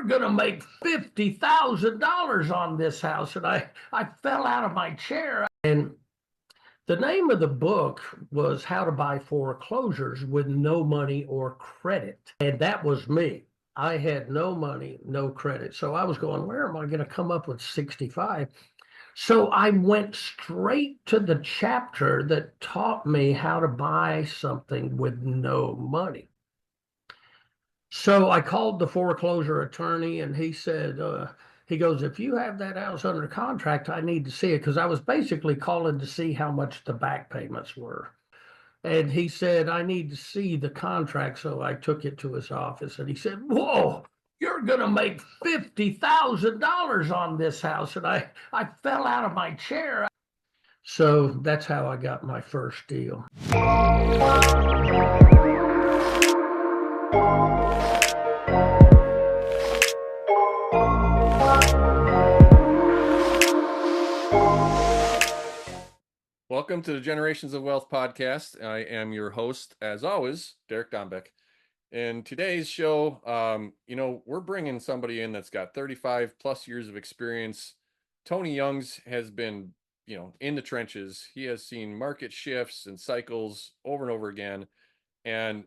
going to make $50,000 on this house. And I fell out of my chair. And the name of the book was How to Buy Foreclosures with No Money or Credit. And that was me. I had no money, no credit. So I was going, where am I going to come up with 65? So I went straight to the chapter that taught me how to buy something with no money. So I called the foreclosure attorney and he said, he goes, if you have that house under contract, I need to see it. Because I was basically calling to see how much the back payments were. And he said, I need to see the contract. So I took it to his office and he said, whoa, you're going to make $50,000 on this house. And I fell out of my chair. So that's how I got my first deal. Welcome to the Generations of Wealth podcast. I am your host, as always, Derek Dombeck. In today's show, we're bringing somebody in that's got 35 plus years of experience. Tony Youngs has been, in the trenches. He has seen market shifts and cycles over and over again. And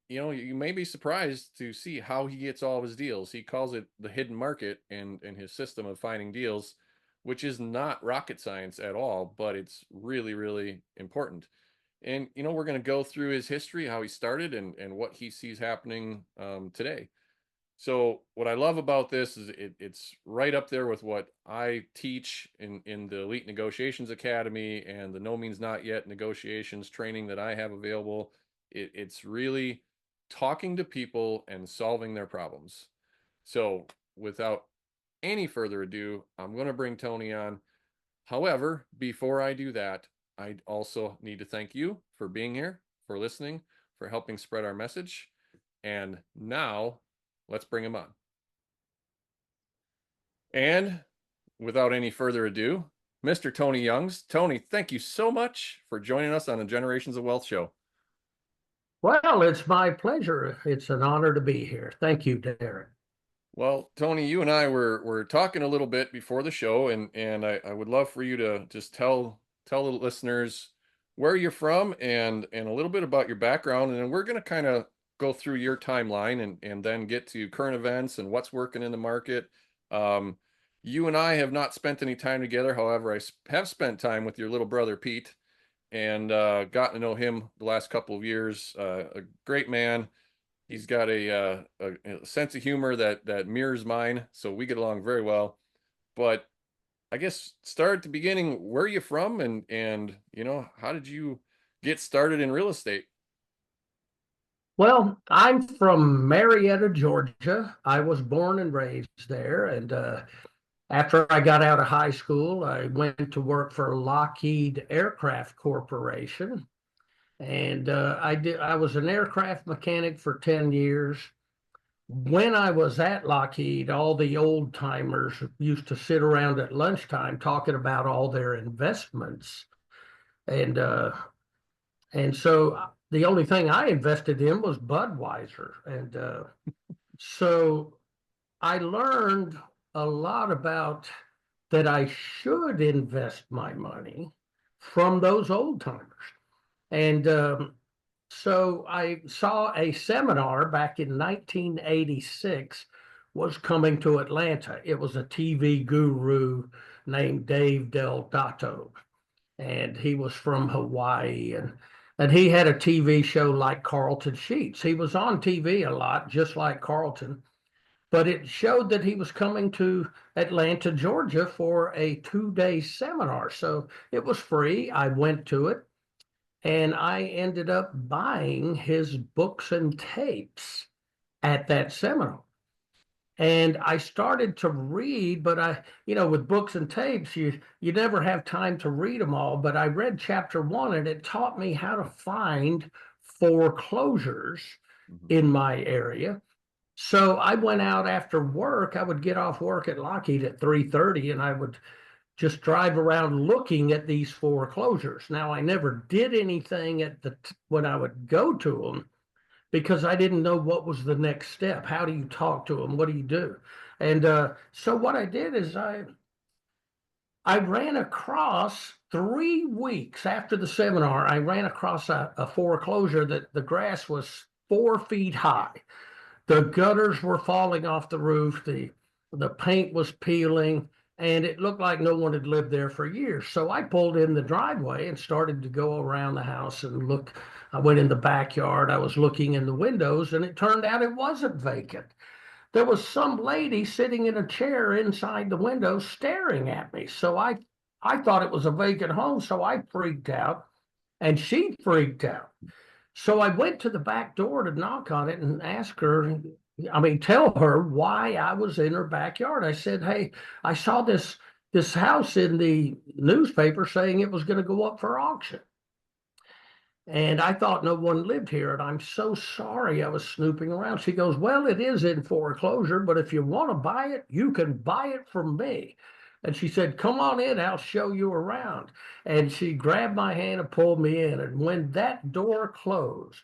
you may be surprised to see how he gets all of his deals. He calls it the hidden market in his system of finding deals, which is not rocket science at all, but it's really, really important. And, we're going to go through his history, how he started and what he sees happening today. So what I love about this is it's right up there with what I teach in the Elite Negotiations Academy and the No Means Not Yet negotiations training that I have available. It's really talking to people and solving their problems. So without any further ado, I'm going to bring Tony on. However, before I do that, I also need to thank you for being here, for listening, for helping spread our message. And now let's bring him on. And without any further ado, Mr. Tony Youngs. Tony, thank you so much for joining us on the Generations of Wealth show. Well, it's my pleasure. It's an honor to be here. Thank you, Derek. Well, Tony, you and I were talking a little bit before the show, and I would love for you to just tell the listeners where you're from and a little bit about your background, and then we're going to kind of go through your timeline and then get to current events and what's working in the market. You and I have not spent any time together. However, I have spent time with your little brother, Pete, and gotten to know him the last couple of years. A great man. He's got a sense of humor that mirrors mine, so we get along very well. But I guess start at the beginning. Where are you from, and how did you get started in real estate? Well, I'm from Marietta, Georgia. I was born and raised there, and after I got out of high school, I went to work for Lockheed Aircraft Corporation. And I was an aircraft mechanic for 10 years. When I was at Lockheed, all the old timers used to sit around at lunchtime talking about all their investments. And so the only thing I invested in was Budweiser. And so I learned a lot about that I should invest my money from those old timers. And so I saw a seminar back in 1986 was coming to Atlanta. It was a TV guru named Dave Del Dato, and he was from Hawaii, and he had a TV show like Carlton Sheets. He was on TV a lot, just like Carlton, but it showed that he was coming to Atlanta, Georgia for a 2-day seminar. So it was free. I went to it. And I ended up buying his books and tapes at that seminar. And I started to read, but with books and tapes, you never have time to read them all. But I read chapter 1, and it taught me how to find foreclosures in my area. So I went out after work. I would get off work at Lockheed at 3:30, and I would just drive around looking at these foreclosures. Now, I never did anything when I would go to them, because I didn't know what was the next step. How do you talk to them? What do you do? And so what I did is I ran across 3 weeks after the seminar. I ran across a foreclosure that the grass was 4 feet high. The gutters were falling off the roof. The paint was peeling, and it looked like no one had lived there for years. So I pulled in the driveway and started to go around the house and look. I went in the backyard. I was looking in the windows, and it turned out it wasn't vacant. There was some lady sitting in a chair inside the window staring at me. So I thought it was a vacant home. So I freaked out, and she freaked out. So I went to the back door to knock on it and ask her, I mean, tell her why I was in her backyard. I said, hey, I saw this house in the newspaper saying it was going to go up for auction. And I thought no one lived here, and I'm so sorry I was snooping around. She goes, well, it is in foreclosure, but if you want to buy it, you can buy it from me. And she said, come on in, I'll show you around. And she grabbed my hand and pulled me in. And when that door closed,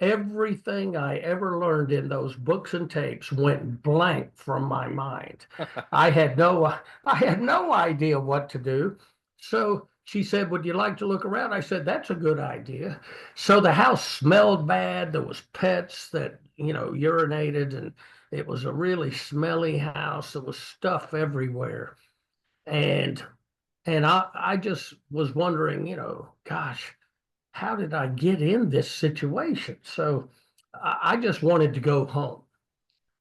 everything I ever learned in those books and tapes went blank from my mind. I had no I had no idea what to do. So she said, would you like to look around? I said, that's a good idea. So the house smelled bad. There was pets that, urinated, and it was a really smelly house. There was stuff everywhere. And I just was wondering, gosh, how did I get in this situation? So I just wanted to go home.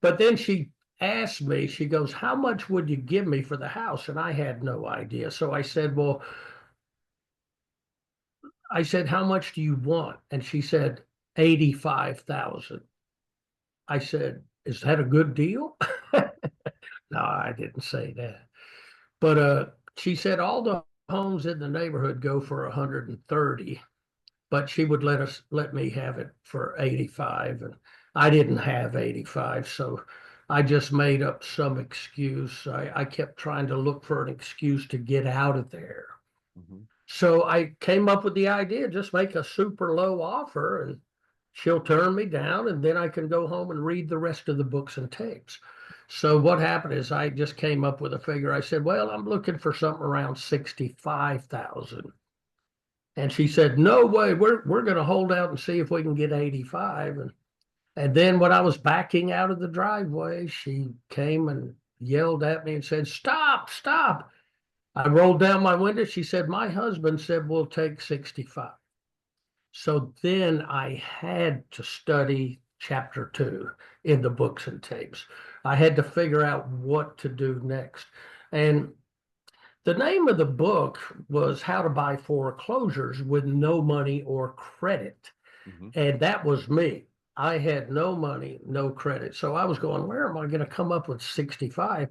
But then she asked me, she goes, how much would you give me for the house? And I had no idea. So I said, well, how much do you want? And she said, 85,000. I said, is that a good deal? No, I didn't say that. But she said all the homes in the neighborhood go for 130, but she would let me have it for 85. And I didn't have 85. So I just made up some excuse. I kept trying to look for an excuse to get out of there. Mhm. So I came up with the idea, just make a super low offer and she'll turn me down, and then I can go home and read the rest of the books and tapes. So what happened is I just came up with a figure. I said, well, I'm looking for something around 65,000. And she said, no way, we're going to hold out and see if we can get 85. And then when I was backing out of the driveway, she came and yelled at me and said, stop, stop. I rolled down my window. She said, my husband said we'll take 65. So then I had to study chapter 2 in the books and tapes. I had to figure out what to do next. And the name of the book was How to Buy Foreclosures with No Money or Credit. Mhm. And that was me. I had no money, no credit. So I was going, where am I going to come up with 65?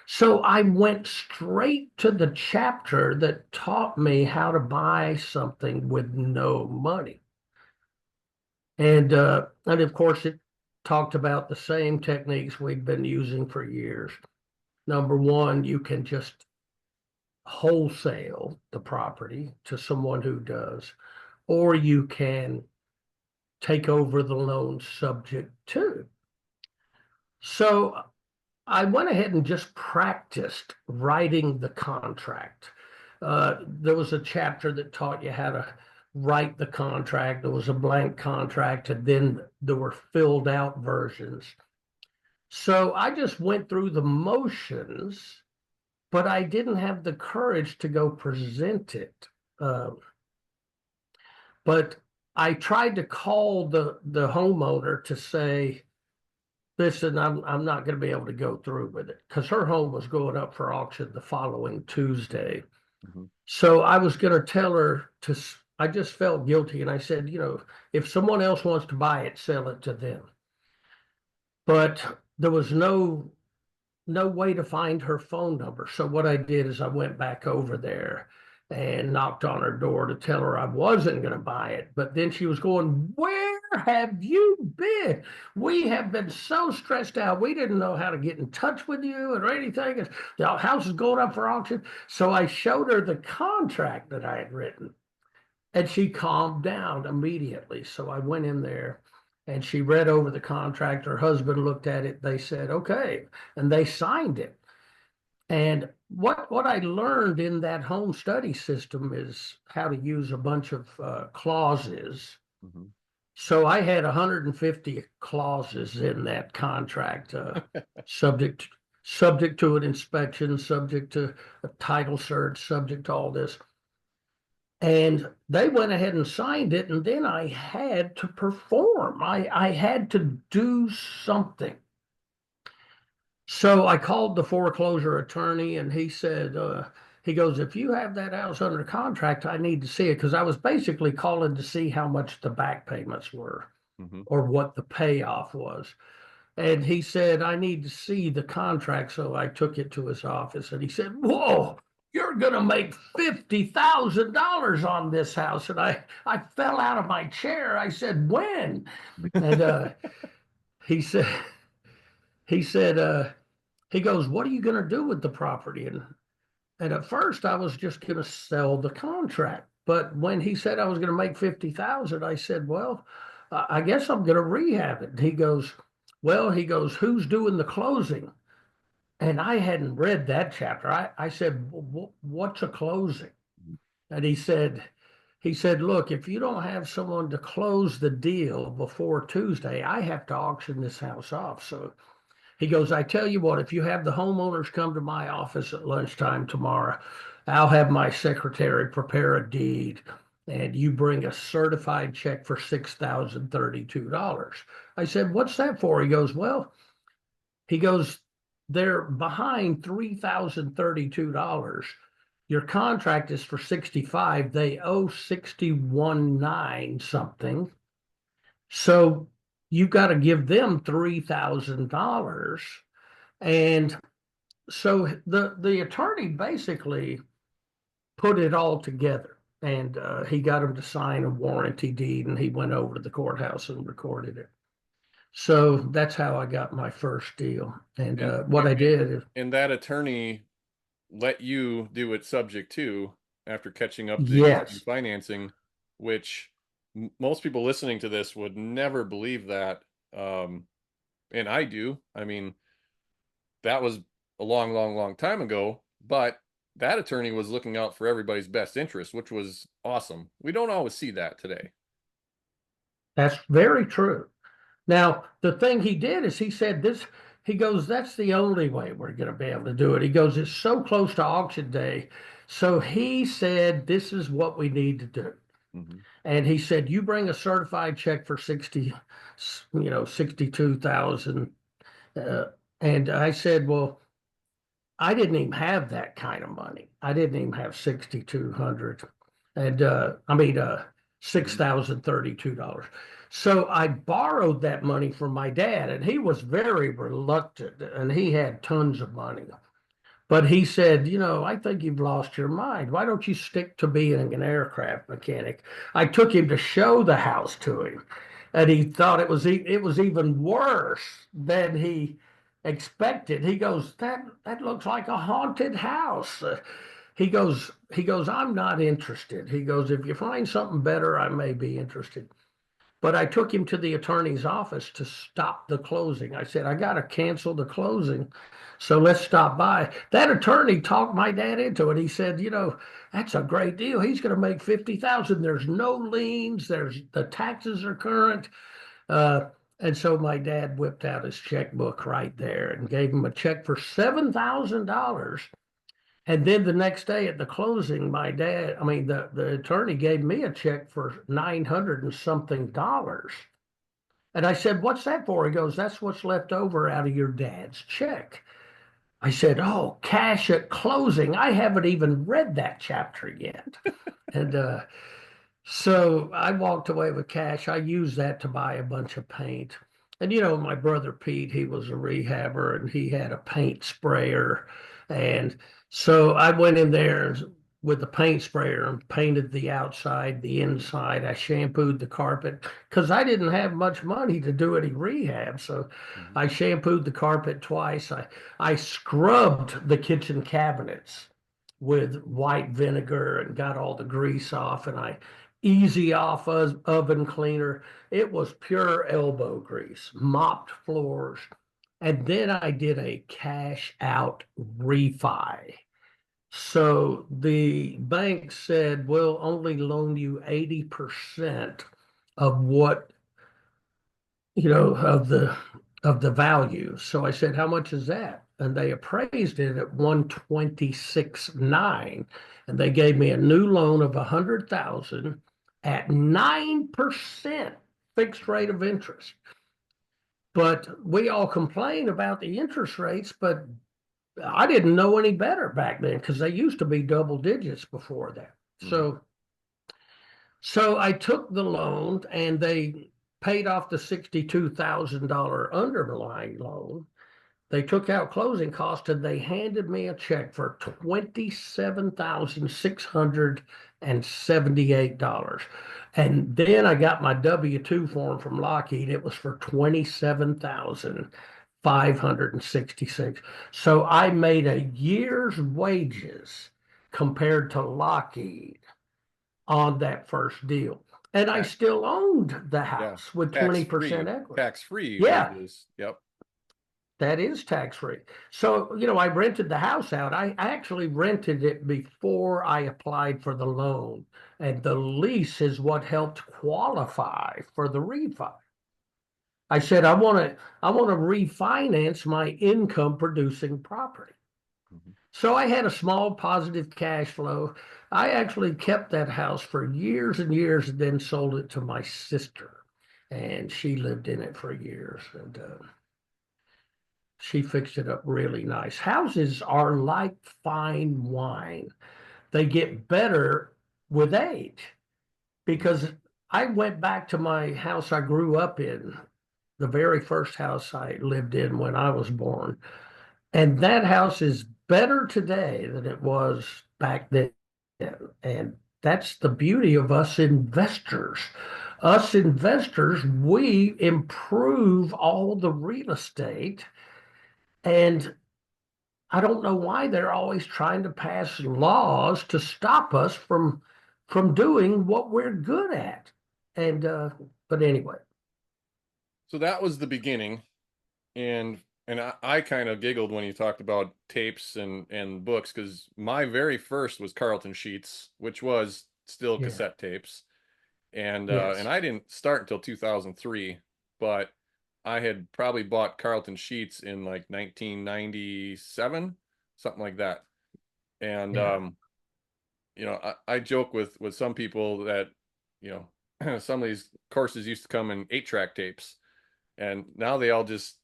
So I went straight to the chapter that taught me how to buy something with no money. And of course, it talked about the same techniques we've been using for years. Number one, you can just wholesale the property to someone who does, or you can take over the loan subject to. So I went ahead and just practiced writing the contract. There was a chapter that taught you how to write the contract. There was a blank contract, and then there were filled out versions. So I just went through the motions, but I didn't have the courage to go present it. But I tried to call the homeowner to say, listen, I'm not going to be able to go through with it, because her home was going up for auction the following Tuesday. Mhm. So I was going to tell her to, I just felt guilty. And I said, if someone else wants to buy it, sell it to them. But there was no way to find her phone number. So what I did is I went back over there and knocked on her door to tell her I wasn't going to buy it. But then she was going, where have you been? We have been so stressed out. We didn't know how to get in touch with you or anything. The house is going up for auction. So I showed her the contract that I had written, and she calmed down immediately. So I went in there And she read over the contract. Her husband looked at it. They said, okay. And they signed it. And what I learned in that home study system is how to use a bunch of clauses. Mhm. So I had 150 clauses in that contract, subject subject to an inspection, subject to a title search, subject to all this. And they went ahead and signed it, and then I had to perform. I had to do something. So I called the foreclosure attorney, and he said, he goes, if you have that house under contract, I need to see it. Because I was basically calling to see how much the back payments were Mhm. or what the payoff was. And he said, I need to see the contract. So I took it to his office, and he said, whoa, you're going to make $50,000 on this house. And I fell out of my chair. I said, when? And he said, he said, he goes, what are you going to do with the property? And at first I was just going to sell the contract. But when he said I was going to make 50,000, I said, well, I guess I'm going to rehab it. And he goes, well, he goes, who's doing the closing? And I hadn't read that chapter. I said, what's a closing? And he said, look, if you don't have someone to close the deal before Tuesday, I have to auction this house off. So he goes, I tell you what, if you have the homeowners come to my office at lunchtime tomorrow, I'll have my secretary prepare a deed and you bring a certified check for $6,032. I said, what's that for? He goes, well, he goes, they're behind $3,032. Your contract is for 65. They owe 61.9 something. So you got to give them $3,000. And so the attorney basically put it all together, and he got him to sign a warranty deed, and he went over to the courthouse and recorded it. So that's how I got my first deal. And And what I did is, and that attorney let you do it subject to after catching up the yes, financing, which most people listening to this would never believe that. Um, and I do. I mean, that was a long, long, long time ago, but that attorney was looking out for everybody's best interest, which was awesome. We don't always see that today. that's very true. Now, the thing he did is he said this, he goes, that's the only way we're going to be able to do it. He goes, it's so close to auction day. So he said, this is what we need to do. Mm-hmm. And he said, you bring a certified check for 62,000. Uh, and I said, well, I didn't even have that kind of money. I didn't even have 6,200. And I mean, Mm-hmm. $6,032. So I borrowed that money from my dad, and he was very reluctant, and he had tons of money. But he said, I think you've lost your mind. Why don't you stick to being an aircraft mechanic? I took him to show the house to him, and he thought it was even worse than he expected. He goes, that looks like a haunted house. He goes, I'm not interested. He goes, if you find something better, I may be interested. But I took him to the attorney's office to stop the closing. I said, I got to cancel the closing. So let's stop by. That attorney talked my dad into it. He said, that's a great deal. He's going to make 50,000. There's no liens. The taxes are current. Uh, and so my dad whipped out his checkbook right there and gave him a check for $7,000. And then the next day at the closing, the attorney gave me a check for 900 and something dollars. And I said, what's that for? He goes, that's what's left over out of your dad's check. I said, oh, cash at closing. I haven't even read that chapter yet. And so I walked away with cash. I used that to buy a bunch of paint. And my brother Pete, he was a rehabber and he had a paint sprayer. And so I went in there with the paint sprayer and painted the outside, the inside. I shampooed the carpet because I didn't have much money to do any rehab. So Mm-hmm. I shampooed the carpet twice. I scrubbed the kitchen cabinets with white vinegar and got all the grease off. And I easy off oven cleaner. It was pure elbow grease, mopped floors. And then I did a cash out refi. So the bank said, we'll only loan you 80% of what, of the value. So I said, how much is that? And they appraised it at 126.9. And they gave me a new loan of 100,000 at 9% fixed rate of interest. But we all complain about the interest rates, but I didn't know any better back then because they used to be double digits before that. Mhm. So I took the loan and they paid off the $62,000 underlying loan. They took out closing costs and they handed me a check for $27,678. And then I got my W-2 form from Lockheed. It was for 27,566. So I made a year's wages compared to Lockheed on that first deal. And I Tax, still owned the yeah, house with 20% equity. tax free Yeah, wages. Yep. that is tax free. So, I rented the house out. I actually rented it before I applied for the loan. And the lease is what helped qualify for the refi. I said, I want to refinance my income producing property. Mhm. So I had a small positive cash flow. I actually kept that house for years and years and then sold it to my sister. And she lived in it for years. And she fixed it up really nice. Houses are like fine wine. They get better with age Mhm. because I went back to my house I grew up in, the very first house I lived in when I was born. And that house is better today than it was back then. And that's the beauty of us investors. Us investors, we improve all the real estate. And I don't know why they're always trying to pass laws to stop us from doing what we're good at. And but anyway, So that was the beginning, and I kind of giggled when you talked about tapes and books because my very first was Carlton Sheets, which was still yeah, cassette tapes, and yes, I didn't start until 2003, but I had probably bought Carlton Sheets in like 1997, something like that, and yeah. I joke with some people that some of these courses used to come in 8-track tapes, and now they all just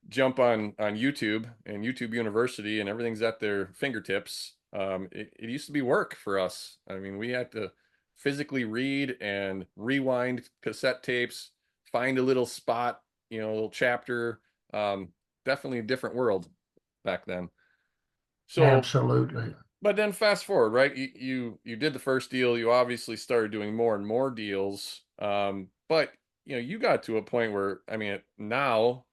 jump on YouTube and YouTube University, and everything's at their fingertips. It used to be work for us. I mean, we had to physically read and rewind cassette tapes, find a little spot, a little chapter. Um, Definitely a different world back then. So, Absolutely. but then fast forward, right? You did the first deal. You obviously started doing more and more deals. But you got to a point where, I mean, now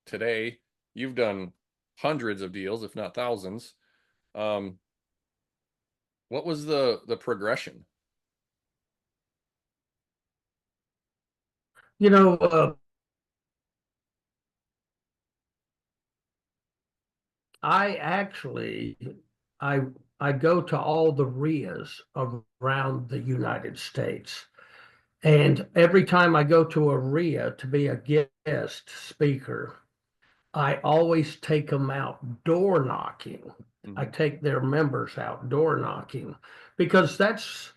today you've done hundreds of deals, if not thousands. Um, what was the progression? You know, I actually I I go to all the RIAs around the United States. And every time I go to a RIA to be a guest speaker, I always take them out door knocking. I Hmm. take their members out door knocking because that's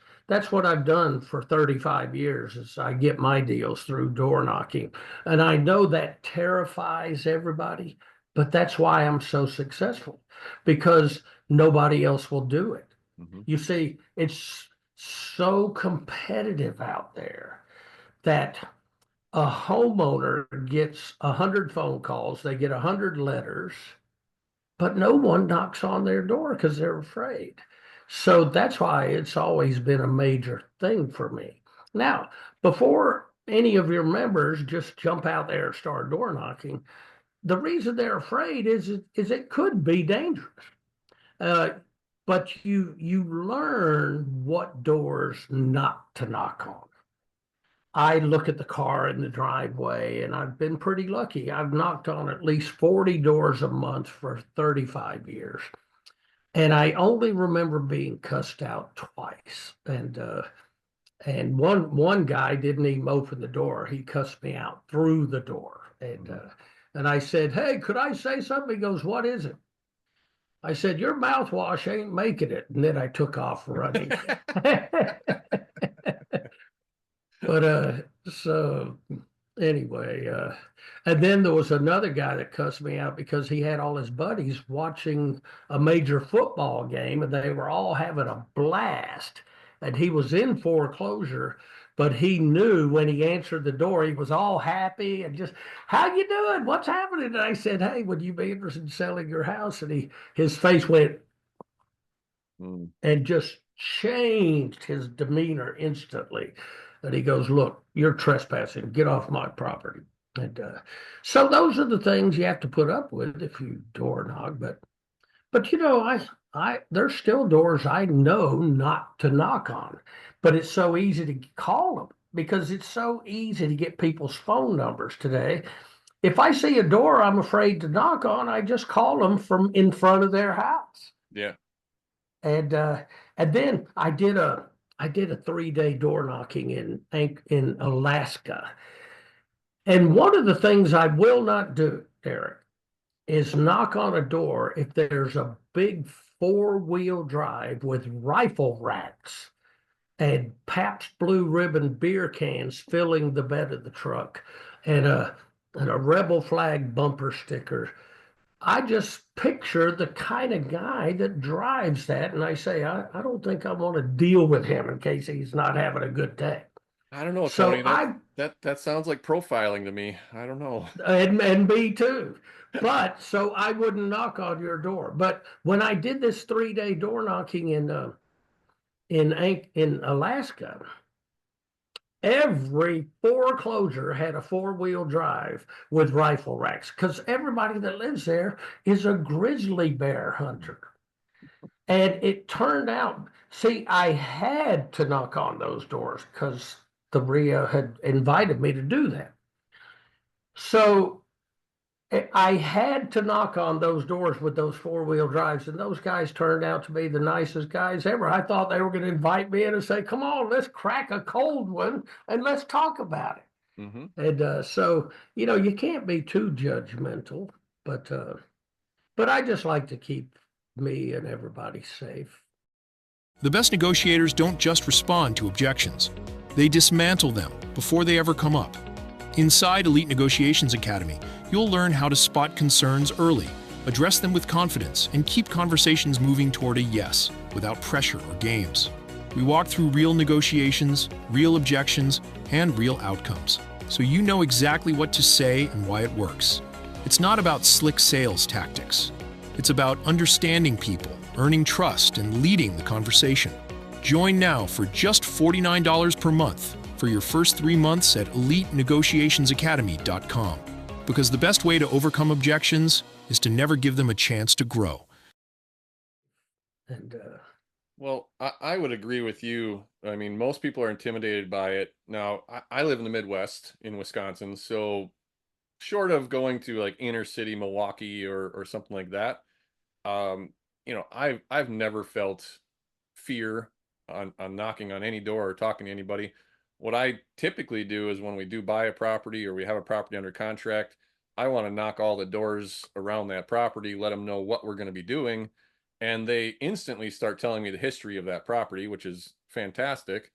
what I've done for 35 years is I get my deals through door knocking. And I know that terrifies everybody, but that's why I'm so successful because nobody else will do it. Hmm. You see, it's so competitive out there that a homeowner gets 100 phone calls, they get 100 letters, but no one knocks on their door because they're afraid. So that's why it's always been a major thing for me. Now, before any of your members just jump out there and start door knocking, the reason they're afraid is it could be dangerous. Uh, but you learn what doors not to knock on. I look at the car in the driveway, and I've been pretty lucky. I've knocked on at least 40 doors a month for 35 years. And I only remember being cussed out twice. And one guy didn't even open the door. He cussed me out through the door. And I said, "Hey, could I say something?" He goes, "What is it?" I said, "Your mouthwash ain't making it." And then I took off running. But so anyway, and then there was another guy that cussed me out because he had all his buddies watching a major football game, and they were all having a blast. And he was in foreclosure, but he knew when he answered the door, he was all happy and just, "How you doing? What's happening?" And I said, "Hey, would you be interested in selling your house?" And his face went Mm. and just changed his demeanor instantly. And he goes, "Look, you're trespassing. Get off my property." And so those are the things you have to put up with if you door knock. But there's still doors I know not to knock on, but it's so easy to call them because it's so easy to get people's phone numbers today. If I see a door I'm afraid to knock on, I just call them from in front of their house. Yeah. And then I did a 3-day door knocking in Alaska. And one of the things I will not do, Derek, is knock on a door if there's a big 4-wheel drive with rifle racks and Pabst Blue Ribbon beer cans filling the bed of the truck and a rebel flag bumper sticker. I just picture the kind of guy that drives that, and I say, I don't think I want to deal with him in case he's not having a good day. I don't know, So Tony. I, That sounds like profiling to me. I don't know. and me too. But so I wouldn't knock on your door. But when I did this 3-day door knocking in Alaska, every foreclosure had a 4-wheel drive with rifle racks because everybody that lives there is a grizzly bear hunter. And it turned out, see, I had to knock on those doors because the RIA had invited me to do that. So I had to knock on those doors with those 4-wheel drives, and those guys turned out to be the nicest guys ever. I thought they were going to invite me in and say, "Come on, let's crack a cold one and let's talk about it." Hmm. And so, you can't be too judgmental, but I just like to keep me and everybody safe. The best negotiators don't just respond to objections, they dismantle them before they ever come up. Inside Elite Negotiations Academy, you'll learn how to spot concerns early, address them with confidence, and keep conversations moving toward a yes without pressure or games. We walk through real negotiations, real objections, and real outcomes, so you know exactly what to say and why it works. It's not about slick sales tactics. It's about understanding people, earning trust, and leading the conversation. Join now for just $49 per month for your first 3 months at EliteNegotiationsAcademy.com. Because the best way to overcome objections is to never give them a chance to grow. And Well, I would agree with you. I mean, most people are intimidated by it. Now, I live in the Midwest in Wisconsin, so short of going to like inner city Milwaukee or something like that, um, I've never felt fear on knocking on any door or talking to anybody. What I typically do is when we do buy a property or we have a property under contract, I want to knock all the doors around that property, let them know what we're going to be doing, and they instantly start telling me the history of that property, which is fantastic.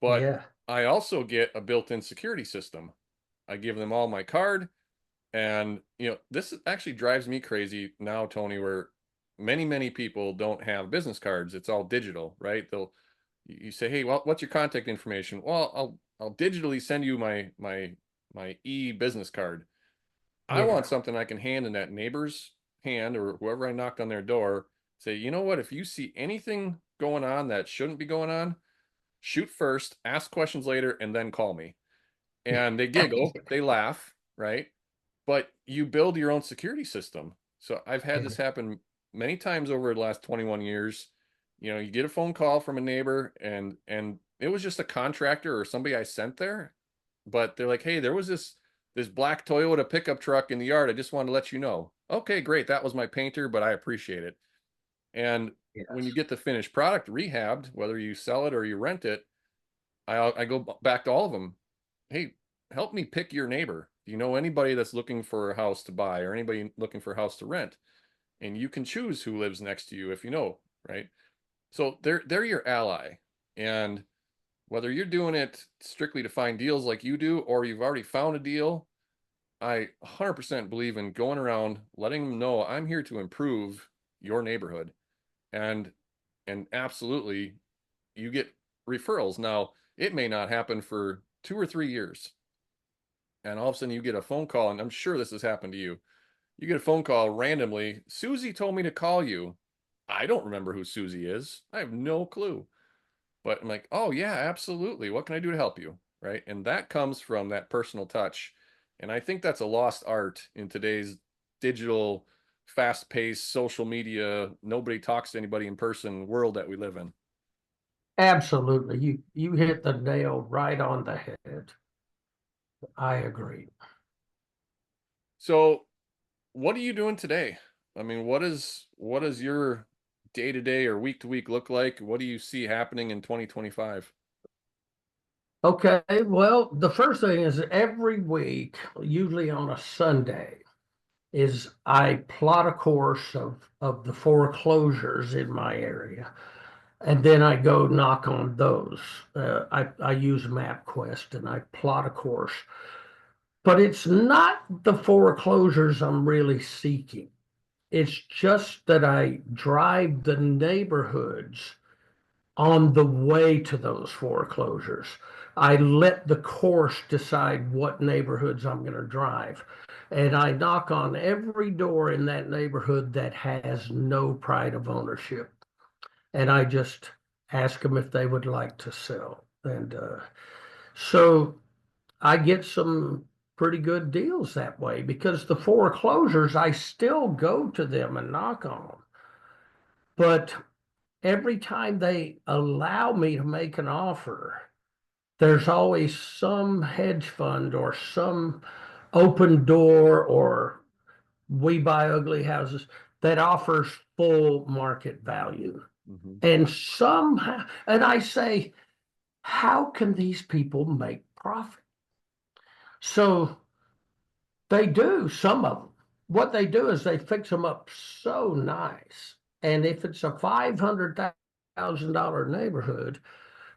But yeah, I also get a built-in security system. I give them all my card, and this actually drives me crazy now, Tony, where many people don't have business cards. It's all digital, right? You say, "Hey, well, what's your contact information?" "Well, I'll digitally send you my e-business card." I want yeah, something I can hand in that neighbor's hand or whoever I knocked on their door. Say, "You know what? If you see anything going on that shouldn't be going on, shoot first, ask questions later, and then call me." And they giggle, they laugh, right? But you build your own security system. So I've had this happen many times over the last 21 years, you get a phone call from a neighbor and it was just a contractor or somebody I sent there, but they're like, "Hey, there was this black Toyota pickup truck in the yard. I just wanted to let you know." Okay, great. That was my painter, but I appreciate it. And when you Yes. get the finished product rehabbed, whether you sell it or you rent it, I go back to all of them. Hey, help me pick your neighbor. Do you know anybody that's looking for a house to buy or anybody looking for a house to rent? And you can choose who lives next to you if you know, right? So they're your ally. And whether you're doing it strictly to find deals like you do, or you've already found a deal, I 100% believe in going around letting them know I'm here to improve your neighborhood. And absolutely you get referrals. Now, it may not happen for 2 or 3 years. And all of a sudden you get a phone call, and I'm sure this has happened to you. You get a phone call randomly. Susie told me to call you. I don't remember who Susie is. I have no clue. But I'm like, oh, yeah, absolutely. What can I do to help you? Right. And that comes from that personal touch. And I think that's a lost art in today's digital, fast paced social media, nobody talks to anybody in person world that we live in. Absolutely. You hit the nail right on the head. I agree. So, what are you doing today? I mean, what is your day to day or week to week look like? What do you see happening in 2025? Okay, well, the first thing is every week, usually on a Sunday, is I plot a course of the foreclosures in my area. And then I go knock on those. I use MapQuest and I plot a course. But it's not the foreclosures I'm really seeking. It's just that I drive the neighborhoods on the way to those foreclosures. I let the course decide what neighborhoods I'm going to drive. And I knock on every door in that neighborhood that has no pride of ownership. And I just ask them if they would like to sell. And so I get some pretty good deals that way because the foreclosures, I still go to them and knock on them. But every time they allow me to make an offer, there's always some hedge fund or some open door or we buy ugly houses that offers full market value. Hmm. And somehow, and I say, how can these people make profit? So they do, some of them. What they do is they fix them up so nice. And if it's a $500,000 neighborhood,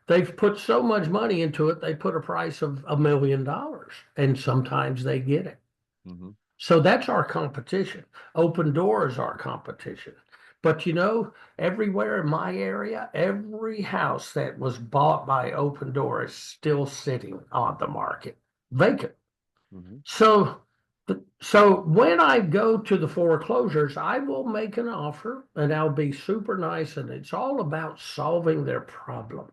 they've put so much money into it, they put a price of $1 million, and sometimes they get it. Hmm. So that's our competition. Open Door is our competition. But everywhere in my area, every house that was bought by Open Door is still sitting on the market, vacant. Hmm. So, so when I go to the foreclosures, I will make an offer and I'll be super nice. And it's all about solving their problem.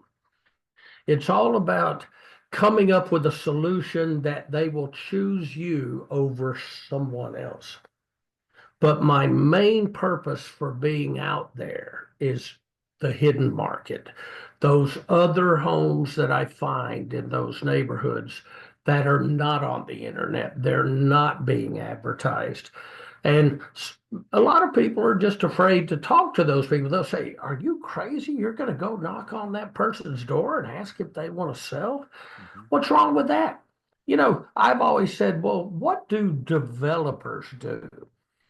It's all about coming up with a solution that they will choose you over someone else. But my main purpose for being out there is the hidden market, those other homes that I find in those neighborhoods that are not on the internet. They're not being advertised. And a lot of people are just afraid to talk to those people. They'll say, "Are you crazy? You're going to go knock on that person's door and ask if they want to sell? Hmm. What's wrong with that?" I've always said, well, what do developers do?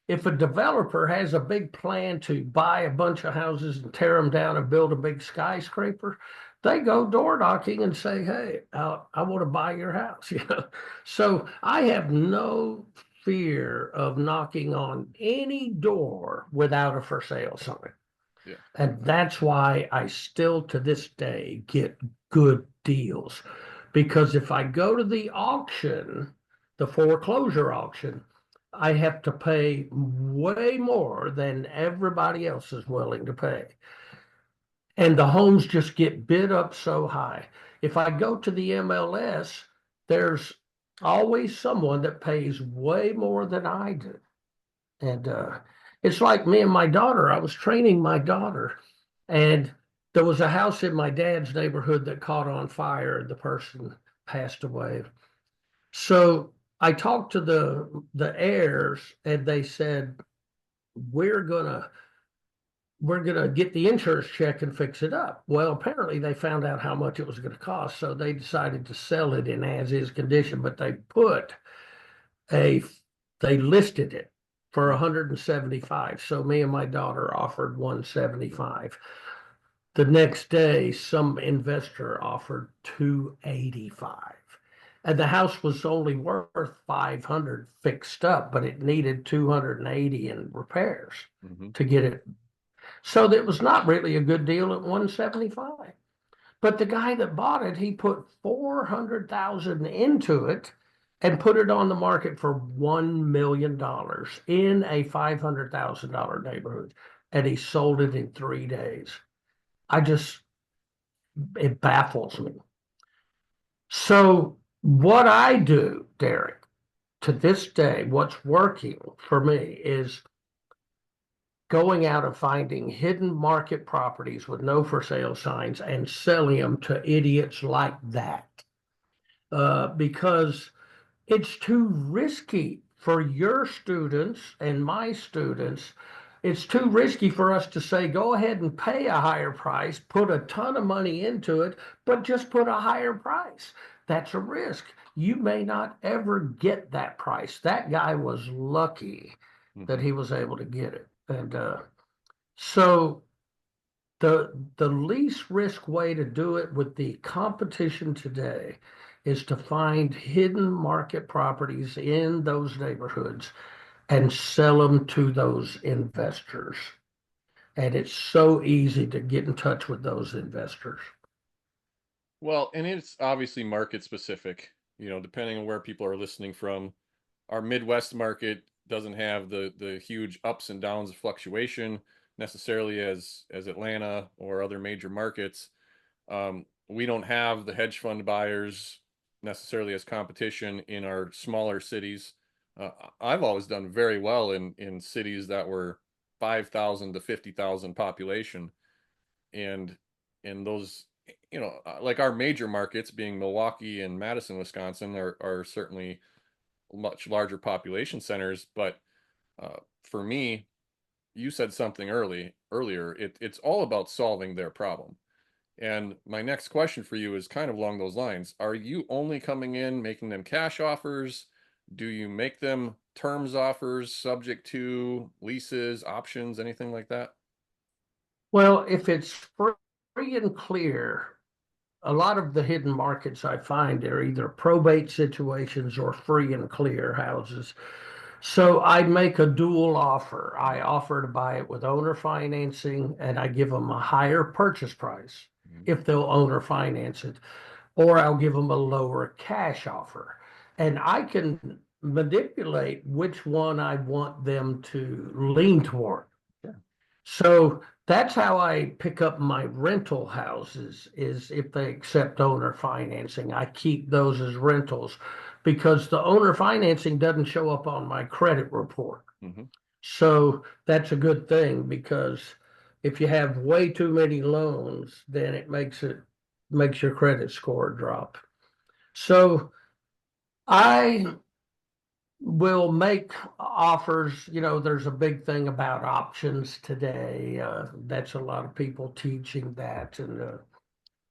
If a developer has a big plan to buy a bunch of houses and tear them down and build a big skyscraper, they go door knocking and say, "Hey, I want to buy your house." So I have no fear of knocking on any door without a for sale sign. Yeah. And that's why I still to this day get good deals. Because if I go to the auction, the foreclosure auction, I have to pay way more than everybody else is willing to pay. And the homes just get bid up so high. If I go to the MLS, there's always someone that pays way more than I do. And It's like me and my daughter. I was training my daughter, and there was a house in my dad's neighborhood that caught on fire, and the person passed away. So I talked to the heirs, and they said, "We're gonna we're gonna get the insurance check and fix it up." Well, apparently they found out how much it was going to cost, so they decided to sell it in as is condition, but a they listed it for 175. So me and my daughter offered 175. The next day, some investor offered 285. And the house was only worth 500 fixed up, but it needed 280 in repairs Mhm. to get it. So it was not really a good deal at 175. But the guy that bought it, he put 400,000 into it and put it on the market for $1 million in a $500,000 neighborhood. And he sold it in 3 days. I just, it baffles me. So, what I do, Derek, to this day, what's working for me is going out and finding hidden market properties with no for sale signs and selling them to idiots like that. Because it's too risky for your students and my students. It's too risky for us to say, go ahead and pay a higher price, put a ton of money into it, but just put a higher price. That's a risk. You may not ever get that price. That guy was lucky that Mhm. he was able to get it. And so the least risk way to do it with the competition today is to find hidden market properties in those neighborhoods and sell them to those investors. And it's so easy to get in touch with those investors. Well, and it's obviously market specific, depending on where people are listening from. Our Midwest market doesn't have the huge ups and downs of fluctuation necessarily as Atlanta or other major markets. We don't have the hedge fund buyers necessarily as competition in our smaller cities. Uh, I've always done very well in cities that were 5,000 to 50,000 population, and in those, like our major markets being Milwaukee and Madison, Wisconsin, are certainly much larger population centers. But for me, you said something earlier. It's all about solving their problem. And my next question for you is kind of along those lines. Are you only coming in making them cash offers? Do you make them terms offers subject to leases, options, anything like that? Well, if it's free and clear, a lot of the hidden markets I find are either probate situations or free and clear houses. So I make a dual offer. I offer to buy it with owner financing and I give them a higher purchase price Mhm. if they'll owner finance it, or I'll give them a lower cash offer. And I can manipulate which one I want them to lean toward. Yeah. So that's how I pick up my rental houses is if they accept owner financing, I keep those as rentals because the owner financing doesn't show up on my credit report. Hmm. So that's a good thing because if you have way too many loans, then it makes your credit score drop. So I will make offers. There's a big thing about options today. That's a lot of people teaching that. And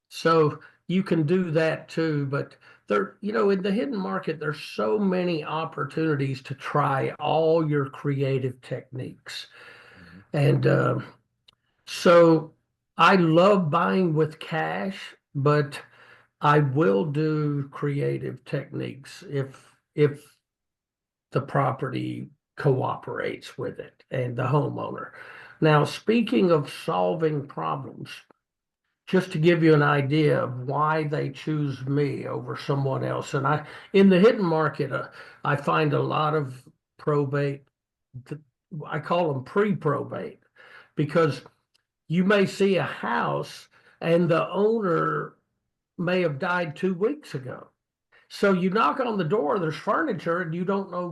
so you can do that too. But in the hidden market, there's so many opportunities to try all your creative techniques. Hmm. And so I love buying with cash, but I will do creative techniques if the property cooperates with it and the homeowner. Now, speaking of solving problems, just to give you an idea of why they choose me over someone else, and in the hidden market, I find a lot of probate. I call them pre-probate because you may see a house and the owner may have died 2 weeks ago. So you knock on the door, there's furniture, and you don't know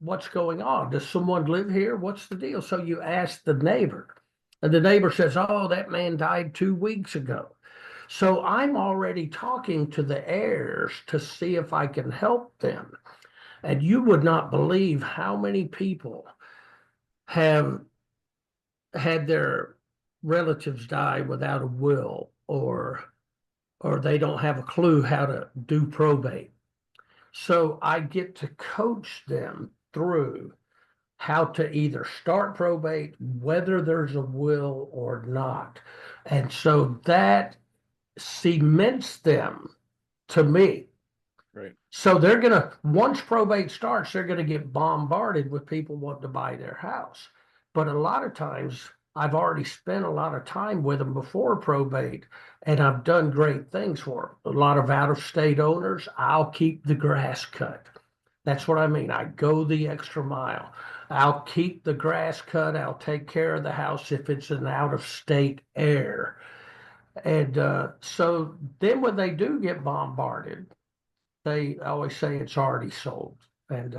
what's going on? Does someone live here? What's the deal? So you ask the neighbor, and the neighbor says, oh, that man died 2 weeks ago. So I'm already talking to the heirs to see if I can help them. And you would not believe how many people have had their relatives die without a will, or they don't have a clue how to do probate. So I get to coach them through how to either start probate, whether there's a will or not. And so that cements them to me. Right. So they're going to, once probate starts, they're going to get bombarded with people wanting to buy their house. But a lot of times, I've already spent a lot of time with them before probate, and I've done great things for them. A lot of out of state owners, I'll keep the grass cut. That's what I mean. I go the extra mile. I'll keep the grass cut. I'll take care of the house if it's an out of state heir. And so then when they do get bombarded, they always say it's already sold. And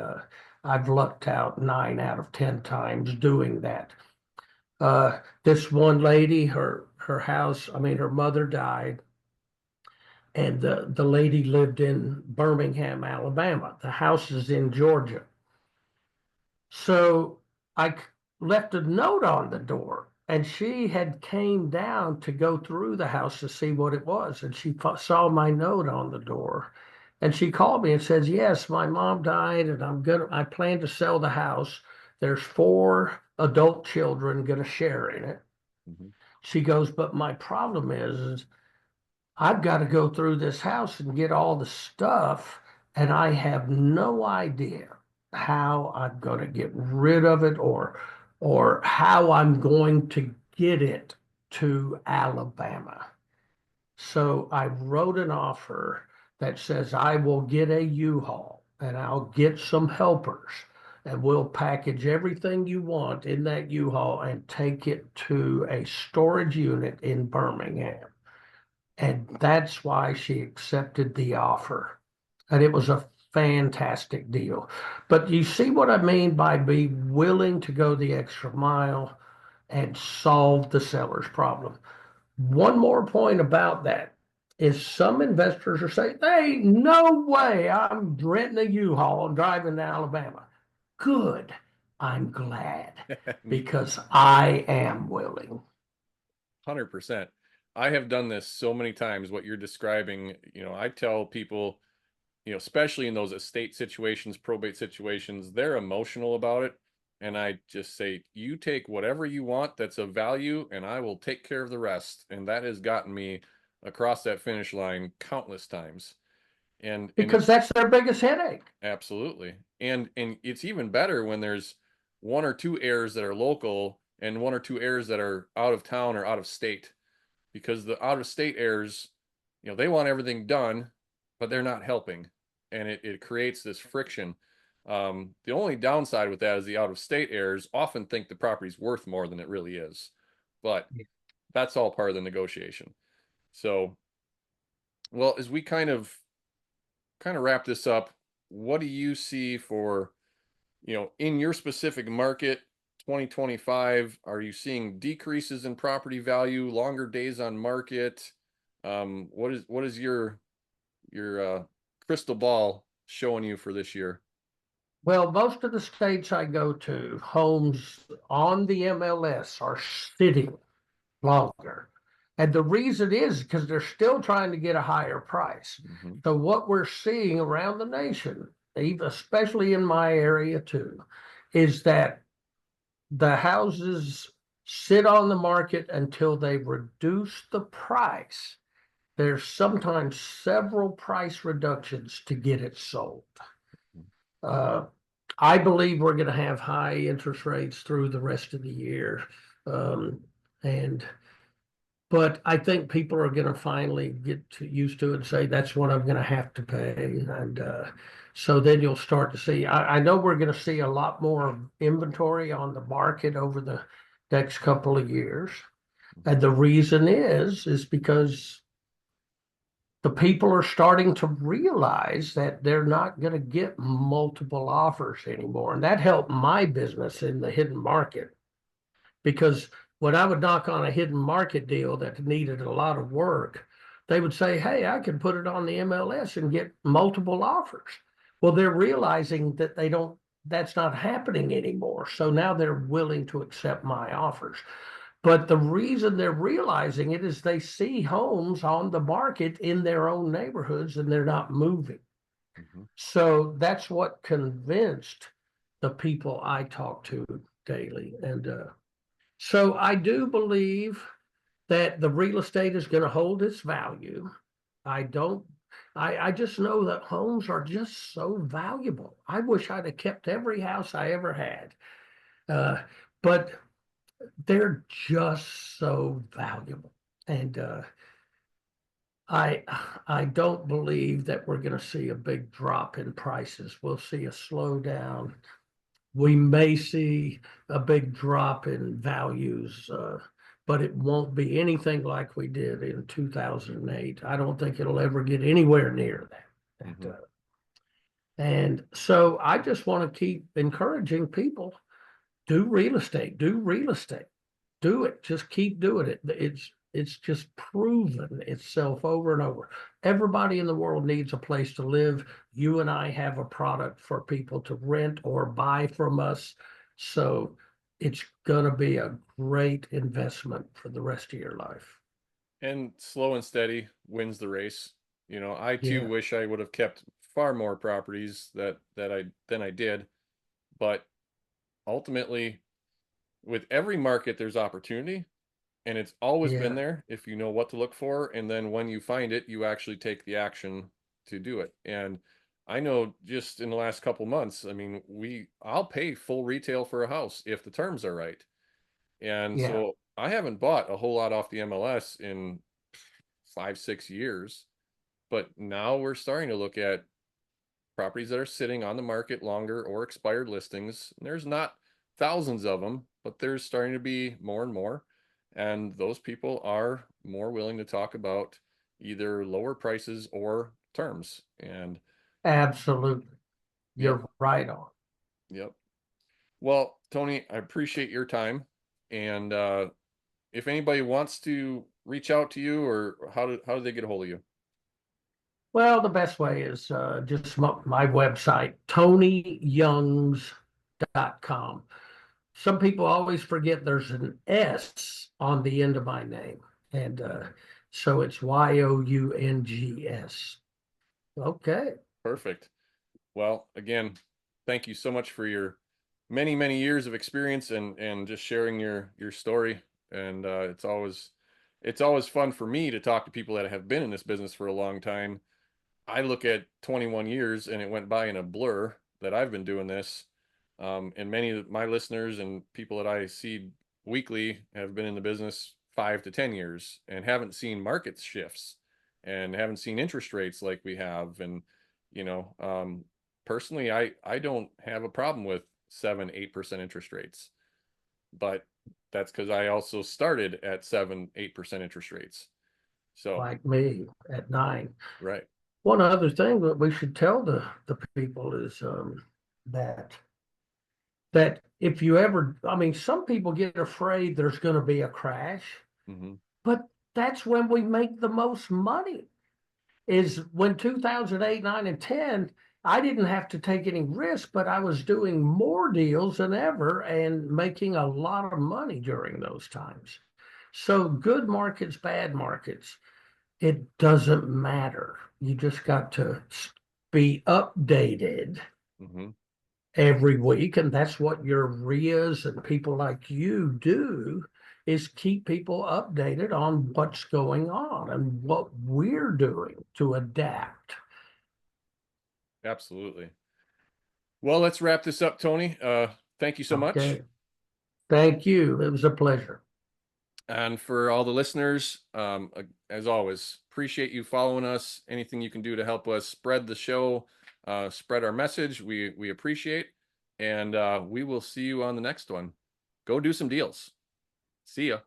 I've lucked out 9 out of 10 times doing that. This one lady, her house, I mean, her mother died, and the lady lived in Birmingham, Alabama. The house is in Georgia. So I left a note on the door, and she had came down to go through the house to see what it was, and she saw my note on the door, and she called me and says, yes, my mom died, and I plan to sell the house. There's 4 adult children gonna share in it. Mm-hmm. She goes, but my problem is I've got to go through this house and get all the stuff, and I have no idea how I'm going to get rid of it, or how I'm going to get it to Alabama. So I wrote an offer that says I will get a U-Haul and I'll get some helpers, and we'll package everything you want in that U-Haul and take it to a storage unit in Birmingham. And that's why she accepted the offer. And it was a fantastic deal. But you see what I mean by be willing to go the extra mile and solve the seller's problem. One more point about that is some investors are saying, hey, no way, I'm renting a U-Haul and driving to Alabama. Good. I'm glad, because I am willing. 100%. I have done this so many times, what you're describing. I tell people, especially in those estate situations, probate situations, they're emotional about it. And I just say, you take whatever you want that's of value, and I will take care of the rest. And that has gotten me across that finish line countless times. And Because that's their biggest headache. absolutely. And it's even better when there's 1 or 2 heirs that are local and 1 or 2 heirs that are out of town or out of state. Because the out of state heirs, they want everything done, but they're not helping. And it creates this friction. The only downside with that is the out of state heirs often think the property's worth more than it really is. But that's all part of the negotiation. So, well, as we kind of wrap this up, what do you see for, in your specific market, 2025? Are you seeing decreases in property value, longer days on market? What is your crystal ball showing you for this year? Well, most of the states I go to, homes on the MLS are sitting longer. And the reason is because they're still trying to get a higher price. Mm-hmm. So what we're seeing around the nation, even especially in my area too, is that the houses sit on the market until they reduce the price. There's sometimes several price reductions to get it sold. I believe we're going to have high interest rates through the rest of the year. But I think people are going to finally get used to it and say, that's what I'm going to have to pay. And so then you'll start to see, I know we're going to see a lot more inventory on the market over the next couple of years. And the reason is because the people are starting to realize that they're not going to get multiple offers anymore. And that helped my business in the hidden market, because when I would knock on a hidden market deal that needed a lot of work, they would say, "Hey, I can put it on the MLS and get multiple offers." Well, they're realizing that that's not happening anymore. So now they're willing to accept my offers. But the reason they're realizing it is they see homes on the market in their own neighborhoods and they're not moving. Mhm. So that's what convinced the people I talk to daily. And so I do believe that the real estate is going to hold its value. I don't, I just know that homes are just so valuable. I wish I'd have kept every house I ever had. Uh, but they're just so valuable. And I I don't believe that we're going to see a big drop in prices. We'll see a slowdown. We may see a big drop in values, but it won't be anything like we did in 2008. I don't think it'll ever get anywhere near that. Mhm. And so I just want to keep encouraging people, do real estate, do real estate, do it. Just keep doing it. It's just proven itself over and over. Everybody in the world needs a place to live. You and I have a product for people to rent or buy from us. So it's going to be a great investment for the rest of your life. And slow and steady wins the race. You know, I too Yeah. wish I would have kept far more properties than I did, but ultimately, with every market, there's opportunity, and it's always been Yeah. there if you know what to look for, and then when you find it, you actually take the action to do it. And I know just in the last couple months, I mean, I'll pay full retail for a house if the terms are right. And Yeah. so I haven't bought a whole lot off the MLS in 5, 6 years, but now we're starting to look at properties that are sitting on the market longer or expired listings. And there's not thousands of them, but there's starting to be more and more. And those people are more willing to talk about either lower prices or terms. And Absolutely. yep, You're right on. yep. Well, Tony, I appreciate your time. And if anybody wants to reach out to you, or how do they get a hold of you? Well, the best way is just my website, TonyYoungs.com. Some people always forget there's an S on the end of my name. And so it's Youngs. Okay. Perfect. Well, again, thank you so much for your many, many years of experience and just sharing your story. And it's always fun for me to talk to people that have been in this business for a long time. I look at 21 years and it went by in a blur that I've been doing this. And many of my listeners and people that I see weekly have been in the business 5 to 10 years and haven't seen market shifts and haven't seen interest rates like we have. And, you know, personally, I don't have a problem with 7, 8% interest rates, but that's because I also started at 7, 8% interest rates. So, Like me at 9. right. One other thing that we should tell the people is that if you ever, I mean, some people get afraid there's going to be a crash, Hmm. but that's when we make the most money. Is when 2008, 9, and 10, I didn't have to take any risk, but I was doing more deals than ever and making a lot of money during those times. So good markets, bad markets, it doesn't matter. You just got to be updated Hmm. every week. And that's what your RIAs and people like you do, is keep people updated on what's going on and what we're doing to adapt. Absolutely. Well, let's wrap this up, Tony. Thank you so much. Okay. Thank you. It was a pleasure. And for all the listeners, as always, appreciate you following us. Anything you can do to help us spread the show, spread our message, we appreciate. And we will see you on the next one. Go do some deals. See ya.